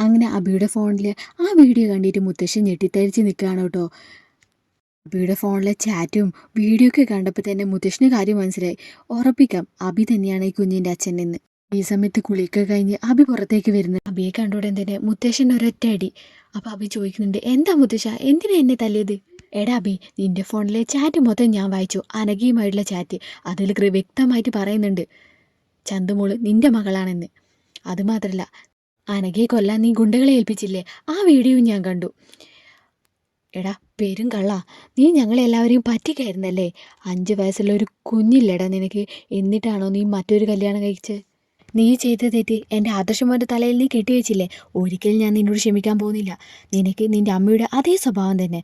അങ്ങനെ അബിയുടെ ഫോണിൽ ആ വീഡിയോ കണ്ടിട്ട് മുത്തശ്ശൻ ഞെട്ടിത്തരിച്ച് നിൽക്കുകയാണ് കേട്ടോ. അബിയുടെ ഫോണിലെ ചാറ്റും വീഡിയോ ഒക്കെ കണ്ടപ്പോൾ തന്നെ മുത്തശ്ശന് കാര്യം മനസ്സിലായി. ഉറപ്പിക്കാം അബി തന്നെയാണ് ഈ കുഞ്ഞിൻ്റെ അച്ഛൻ എന്ന്. ഈ സമയത്ത് കുളിയൊക്കെ കഴിഞ്ഞ് അബി പുറത്തേക്ക് വരുന്നത്. അബിയെ കണ്ടുടൻ തന്നെ മുത്തശ്ശൻ ഒരൊറ്റ അടി. അപ്പോൾ അബി ചോദിക്കുന്നുണ്ട്, എന്താ മുത്തശ്ശ, എന്തിനാ എന്നെ തല്ലിയത്? എടാ അബി, നിന്റെ ഫോണിലെ ചാറ്റ് മൊത്തം ഞാൻ വായിച്ചു, അനഘയുമായിട്ടുള്ള ചാറ്റ്. അതിൽ വ്യക്തമായിട്ട് പറയുന്നുണ്ട് ചന്തുമോള് നിന്റെ മകളാണെന്ന്. അതുമാത്രമല്ല, അനഘയെ കൊല്ലാൻ നീ ഗുണ്ടകളെ ഏൽപ്പിച്ചില്ലേ, ആ വീഡിയോയും ഞാൻ കണ്ടു. എടാ പേരും കള്ള, നീ ഞങ്ങളെല്ലാവരെയും പറ്റിക്കായിരുന്നല്ലേ. 5 വയസ്സുള്ള ഒരു കുഞ്ഞില്ലടാ നിനക്ക്, എന്നിട്ടാണോ നീ മറ്റൊരു കല്യാണം കഴിച്ച്? നീ ചെയ്ത തെറ്റ് എൻ്റെ ആദർശമോൻ്റെ തലയിൽ നീ കെട്ടിവെച്ചില്ലേ. ഒരിക്കലും ഞാൻ നിന്നോട് ക്ഷമിക്കാൻ പോകുന്നില്ല. നിനക്ക് നിൻ്റെ അമ്മയുടെ അതേ സ്വഭാവം തന്നെ.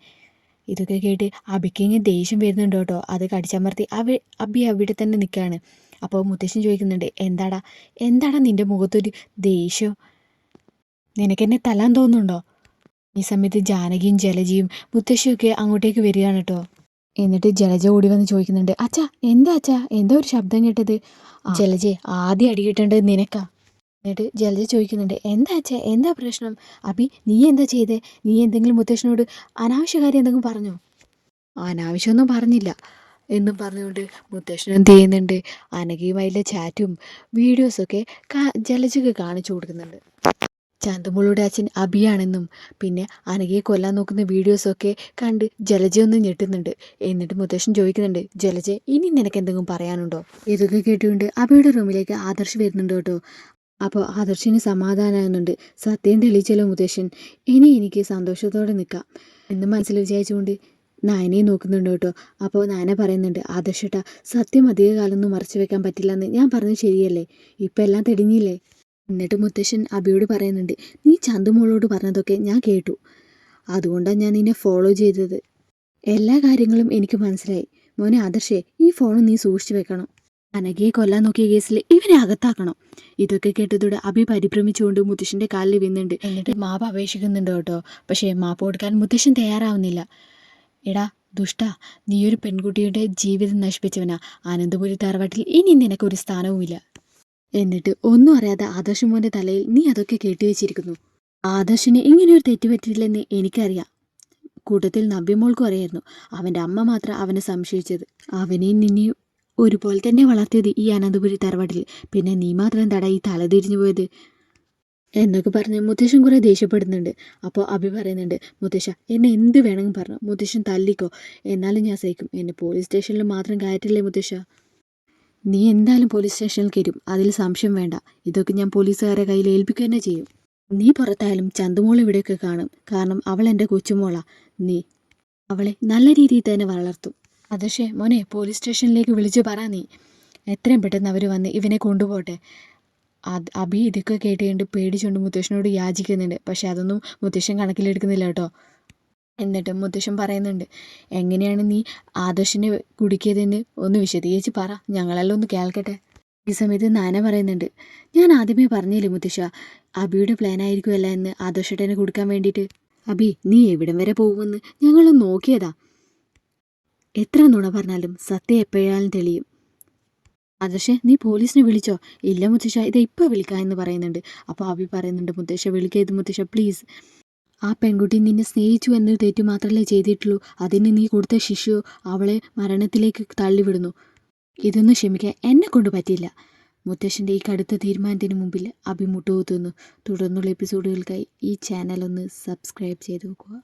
ഇതൊക്കെ കേട്ട് അബിക്കിങ് ദേഷ്യം വരുന്നുണ്ട് കേട്ടോ. അത് കടിച്ചമർത്തി അബി അവിടെ തന്നെ നിൽക്കുകയാണ്. അപ്പോൾ മുത്തശ്ശൻ ചോദിക്കുന്നുണ്ട്, എന്താടാ നിൻ്റെ മുഖത്തൊരു ദേഷ്യം, നിനക്കെന്നെ തല്ലാൻ തോന്നുന്നുണ്ടോ? ഈ സമയത്ത് ജാനകിയും ജലജയും മുത്തശ്ശിയൊക്കെ അങ്ങോട്ടേക്ക് വരികയാണ് കേട്ടോ. എന്നിട്ട് ജലജ ഓടി വന്ന് ചോദിക്കുന്നുണ്ട്, അച്ഛാ എന്താ ഒരു ശബ്ദം കേട്ടത്? ജലജയെ ആദ്യം അടി കിട്ടേണ്ടത് നിനക്കാ. എന്നിട്ട് ജലജ ചോദിക്കുന്നുണ്ട്, എന്താ പ്രശ്നം? അബി നീ എന്താ ചെയ്തേ? നീ എന്തെങ്കിലും മുത്തശ്ശനോട് അനാവശ്യ കാര്യം എന്തെങ്കിലും പറഞ്ഞോ? അനാവശ്യമൊന്നും പറഞ്ഞില്ല എന്നും പറഞ്ഞുകൊണ്ട് മുത്തശ്ശൻ എന്ത് ചെയ്യുന്നുണ്ട്, അനഘയുമായിട്ടുള്ള ചാറ്റും വീഡിയോസൊക്കെ ജലജയ്ക്ക് കാണിച്ചു കൊടുക്കുന്നുണ്ട്. ചന്തുമോളുടെ അച്ഛൻ അബിയാണെന്നും പിന്നെ അനഘയെ കൊല്ലാൻ നോക്കുന്ന വീഡിയോസൊക്കെ കണ്ട് ജലജയൊന്ന് ഞെട്ടുന്നുണ്ട്. എന്നിട്ട് മുത്തശ്ശൻ ചോദിക്കുന്നുണ്ട്, ജലജ ഇനി നിനക്ക് എന്തെങ്കിലും പറയാനുണ്ടോ? ഇതൊക്കെ കേട്ടുകൊണ്ട് അബിയുടെ റൂമിലേക്ക് ആദർശ് വരുന്നുണ്ട് കേട്ടോ. അപ്പോൾ ആദർശിന് സമാധാനമാകുന്നുണ്ട്. സത്യം തെളിയിച്ചല്ലോ മുത്തശ്ശൻ, ഇനി എനിക്ക് സന്തോഷത്തോടെ നിൽക്കാം എന്ന് മനസ്സിൽ വിചാരിച്ചുകൊണ്ട് നായനെ നോക്കുന്നുണ്ട് കേട്ടോ. അപ്പോൾ നായന പറയുന്നുണ്ട്, ആദർശേട്ടാ സത്യം അധികകാലമൊന്നും മറച്ചു വെക്കാൻ പറ്റില്ലെന്ന് ഞാൻ പറഞ്ഞത് ശരിയല്ലേ? ഇപ്പം എല്ലാം തെളിഞ്ഞില്ലേ? എന്നിട്ട് മുത്തശ്ശൻ അബിയോട് പറയുന്നുണ്ട്, നീ ചന്തുമോളോട് പറഞ്ഞതൊക്കെ ഞാൻ കേട്ടു, അതുകൊണ്ടാണ് ഞാൻ നിന്നെ ഫോളോ ചെയ്തത്. എല്ലാ കാര്യങ്ങളും എനിക്ക് മനസ്സിലായി. മോനെ ആദർശേ, ഈ ഫോൺ നീ സൂക്ഷിച്ചു വെക്കണം. അനഘയെ കൊല്ലാൻ നോക്കിയ കേസിൽ ഇവനെ അകത്താക്കണം. ഇതൊക്കെ കേട്ടതോടെ അബി പരിഭ്രമിച്ചുകൊണ്ട് മുത്തശ്ശൻ്റെ കാലിൽ വീഴുന്നുണ്ട്. എന്നിട്ട് മാപ്പ് അപേക്ഷിക്കുന്നുണ്ട് കേട്ടോ. പക്ഷേ മാപ്പ് കൊടുക്കാൻ മുത്തശ്ശൻ തയ്യാറാവുന്നില്ല. എടാ ദുഷ്ട, നീയൊരു പെൺകുട്ടിയുടെ ജീവിതം നശിപ്പിച്ചവനാ. അനന്തപുരി തറവാട്ടിൽ ഇനി നിനക്കൊരു സ്ഥാനവുമില്ല. എന്നിട്ട് ഒന്നും അറിയാതെ ആദർശ് മോൻ്റെ തലയിൽ നീ അതൊക്കെ കെട്ടിവെച്ചിരിക്കുന്നു. ആദർശിന് ഇങ്ങനെയൊരു തെറ്റുപറ്റിയില്ലെന്ന് എനിക്കറിയാം. കൂട്ടത്തിൽ നവ്യമോൾക്കും അറിയായിരുന്നു. അവൻ്റെ അമ്മ മാത്രം അവനെ സംശയിച്ചത്. അവനെയും നിന്നെയും ഒരുപോലെ തന്നെ വളർത്തിയത് ഈ അനന്തപുരി തറവാട്ടിൽ. പിന്നെ നീ മാത്രം എന്താടാ ഈ തല തിരിഞ്ഞു പോയത് എന്നൊക്കെ പറഞ്ഞ് മുത്തശ്ശൻ കുറേ ദേഷ്യപ്പെടുന്നുണ്ട്. അപ്പോൾ അഭി പറയുന്നുണ്ട്, മുത്തശ്ശ എന്നെ എന്ത് വേണമെങ്കിൽ പറഞ്ഞു, മുത്തശ്ശൻ തല്ലിക്കോ, എന്നാലും ഞാൻ സഹിക്കും. എന്നെ പോലീസ് സ്റ്റേഷനിൽ മാത്രം കയറ്റില്ലേ മുത്തശ്ശ. നീ എന്തായാലും പോലീസ് സ്റ്റേഷനിൽ കയറും, അതിൽ സംശയം വേണ്ട. ഇതൊക്കെ ഞാൻ പോലീസുകാരെ കയ്യിൽ ഏൽപ്പിക്കുക തന്നെ ചെയ്യും. നീ പുറത്തായാലും ചന്തുമോൾ ഇവിടെയൊക്കെ കാണും, കാരണം അവൾ എൻ്റെ കൊച്ചുമോളാ. നീ അവളെ നല്ല രീതിയിൽ തന്നെ വളർത്തും. അതേ മോനെ, പോലീസ് സ്റ്റേഷനിലേക്ക് വിളിച്ചു പറ നീ. എത്രയും പെട്ടെന്ന് അവർ വന്ന് ഇവനെ കൊണ്ടുപോട്ടെ. അബി ഇതൊക്കെ കേട്ടുകൊണ്ട് പേടിച്ചുകൊണ്ട് മുത്തശ്ശനോട് യാചിക്കുന്നുണ്ട്. പക്ഷെ അതൊന്നും മുത്തശ്ശൻ കണക്കിലെടുക്കുന്നില്ല കേട്ടോ. എന്നിട്ട് മുത്തശ്ശൻ പറയുന്നുണ്ട്, എങ്ങനെയാണ് നീ ആദർശിനെ കുടുക്കിയതെന്ന് ഒന്ന് വിശദീകരിച്ച് പറ, ഞങ്ങളെല്ലാം ഒന്ന് കേൾക്കട്ടെ. ഈ സമയത്ത് നാന പറയുന്നുണ്ട്, ഞാൻ ആദ്യമേ പറഞ്ഞില്ലേ മുത്തശ്ശ, അബിയുടെ പ്ലാൻ ആയിരിക്കുമല്ല എന്ന് ആദർശേട്ടനെ കൊടുക്കാൻ വേണ്ടിയിട്ട്. അബി നീ എവിടം വരെ പോകുമെന്ന് ഞങ്ങളൊന്ന് നോക്കിയതാ. എത്ര നുണ പറഞ്ഞാലും സത്യം എപ്പോഴാലും തെളിയും. ആദർശേ, നീ പോലീസിനെ വിളിച്ചോ? ഇല്ല മുത്തശ്ശ, ഇത് ഇപ്പോൾ വിളിക്കാം എന്ന് പറയുന്നുണ്ട്. അപ്പോൾ അബി പറയുന്നുണ്ട്, മുത്തശ്ശ വിളിക്കരുത് മുത്തശ്ശ പ്ലീസ്. ആ പെൺകുട്ടി നിന്നെ സ്നേഹിച്ചു എന്നൊരു തെറ്റു മാത്രമല്ലേ ചെയ്തിട്ടുള്ളൂ. അതിന് നീ കൊടുത്ത ശിക്ഷയോ അവളെ മരണത്തിലേക്ക് തള്ളിവിടുന്നു. ഇതൊന്നും ക്ഷമിക്കാൻ എന്നെ കൊണ്ട് പറ്റില്ല. മുത്തശ്ശൻ്റെ ഈ കടുത്ത തീരുമാനത്തിന് മുമ്പിൽ അബി മുട്ടുകുത്തുന്നു. തുടർന്നുള്ള എപ്പിസോഡുകൾക്കായി ഈ ചാനൽ ഒന്ന് സബ്സ്ക്രൈബ് ചെയ്ത് നോക്കുക.